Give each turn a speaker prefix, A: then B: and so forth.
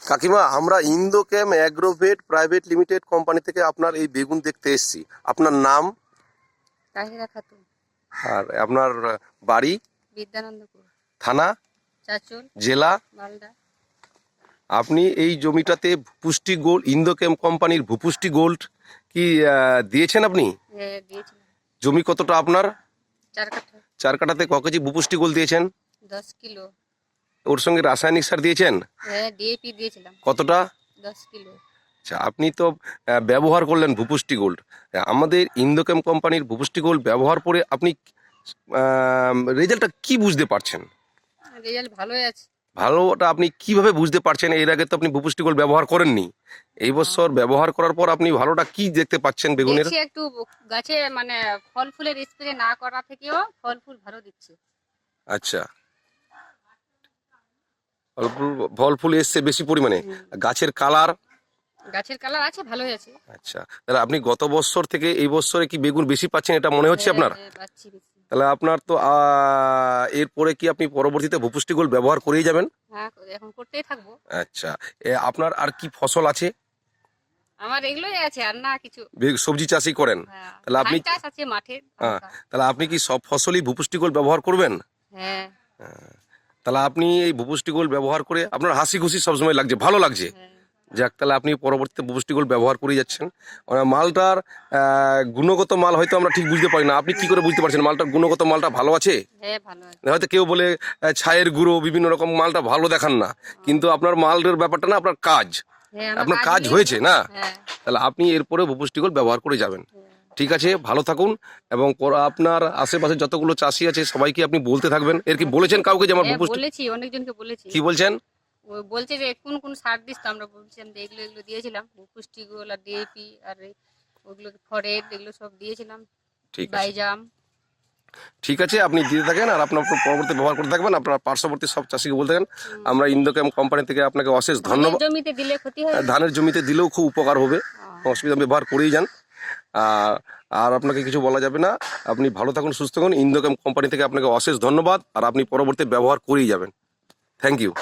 A: কাকিমা, আমরা ইন্দোকেম Agrovet private limited company থেকে আপনার এই বেগুন দেখতে এসেছি। আপনার নাম
B: তাহিরা খাতুন,
A: আর আপনার বাড়ি,
B: বিদ্যানন্দপুর,
A: থানা,
B: চাচল,
A: জেলা।
B: মালদা।
A: আপনি এই জমিটাতে পুষ্টি গোল্ড, ইন্দোকেম কোম্পানির ভূপুষ্টি গোল্ড কি দিয়েছেন আপনি?
B: দিয়েছিলাম
A: জমি কতটা আপনার?
B: 4 কাঠা,
A: 4 কাঠাতে ক কেজি ভূপুষ্টি গোল্ড দিয়েছেন?
B: 10 কিলো।
A: ওর সঙ্গে রাসায়নিক সার দিয়েছেন
B: ডিএপি দিয়েছিলাম
A: কতটা?
B: 10 কিলো।
A: আচ্ছা, আপনি তো ব্যবহার করলেন ভূপুষ্টি গোল্ড। আমাদের ইন্দোকেম কোম্পানির ভূপুষ্টি গোল্ড ব্যবহার করে আপনি রেজাল্টটা কি বুঝতে পারছেন?
B: রেজাল্ট ভালোই আছে।
A: ভালোটা আপনি কিভাবে বুঝতে পারছেন? এর আগে তো আপনি ভূপুষ্টি গোল্ড ব্যবহার করেননি, এই বছর ব্যবহার করার পর আপনি ভালোটা কি দেখতে পাচ্ছেন বেগুনের?
B: দেখছি একটু গাছে মানে ফল ফুলের স্প্রে না করা থেকেও ফল ফুল ভালো দিচ্ছে।
A: আচ্ছা, ফল ফুল এসছে বেশি পরিমাণে। গাছের কালার?
B: গাছের কালার আছে, ভালোই আছে।
A: আচ্ছা, তাহলে আপনি গত বছর থেকে এই বছরে কি বেগুন বেশি পাচ্ছেন এটা মনে হচ্ছে আপনার?
B: পাচ্ছি বেশি।
A: তাহলে আপনার তো এরপরে কি আপনি পরবর্তীতে ভূপুষ্টি গোল্ড ব্যবহার করেই যাবেন?
B: হ্যাঁ, এখন করতেই থাকবো।
A: আচ্ছা, আপনার আর কি ফসল আছে?
B: আমার এগুলোই আছে, আর না কিছু।
A: সবজি চাষই করেন?
B: হ্যাঁ,
A: তাহলে আপনি
B: ধান চাষ আছে মাঠে।
A: হ্যাঁ, তাহলে আপনি কি সব ফসলই ভূপুষ্টি গোল্ড ব্যবহার করবেন?
B: হ্যাঁ।
A: তাহলে আপনি এই ভূপুষ্টি গোল্ড ব্যবহার করে আপনার হাসি খুশি সবসময় লাগছে, ভালো লাগছে। যাক, তাহলে আপনি পরবর্তীতে ভূপুষ্টি গোল্ড ব্যবহার করেই যাচ্ছেন। মালটার গুণগত মাল হয়তো আমরা ঠিক বুঝতে পারি না, আপনি কি করে বুঝতে পারছেন মালটার গুণগত মালটা ভালো আছে?
B: হ্যাঁ, ভালো আছে।
A: হয়তো কেউ বলে ছায়ের গুঁড়ো বিভিন্ন রকম মালটা ভালো দেখান না, কিন্তু আপনার মালের ব্যাপারটা না, আপনার কাজ, আপনার কাজ হয়েছে না। তাহলে আপনি এরপরে ভূপুষ্টি গোল্ড ব্যবহার করে যাবেন। ঠিক আছে, ভালো থাকুন। এবং আপনার আশেপাশে যতগুলো চাষি আছে সবাইকে আপনি বলতে থাকবেন। এর কি বলেছেন কাউকে যে আমার ভূপুষ্টি?
B: বলেছি, অনেকজনকে বলেছি।
A: কি বলছেন?
B: ও বলছে যে কোন কোন সার দিস, তো আমরা বলছিলাম যে এগুলো এগুলো দিয়েছিলাম, পুষ্টি গোল আর ডিএপি আর ওগুলো ফরেট এগুলো সব দিয়েছিলাম।
A: ঠিক আছে,
B: বাইজাম।
A: ঠিক আছে, আপনি দিতে থাকেন আর আপনার পরবর্তী ব্যবহার করতে থাকবেন। আপনার পার্শ্ববর্তী সব চাষিকে বলতে থাকেন। আমরা ইন্দোকেম কোম্পানি থেকে আপনাকে অশেষ ধন্যবাদ।
B: জমিতে দিলে ক্ষতি হয়?
A: ধানের জমিতে দিলেও খুব উপকার হবে, অসুবিধা, ব্যবহার করেই যান। আর আপনাকে কিছু বলা যাবে না। আপনি ভালো থাকুন, সুস্থ থাকুন। ইন্দোকেম কোম্পানি থেকে আপনাকে অশেষ ধন্যবাদ, আর আপনি পরবর্তী ব্যবহার করেই যাবেন। Thank you.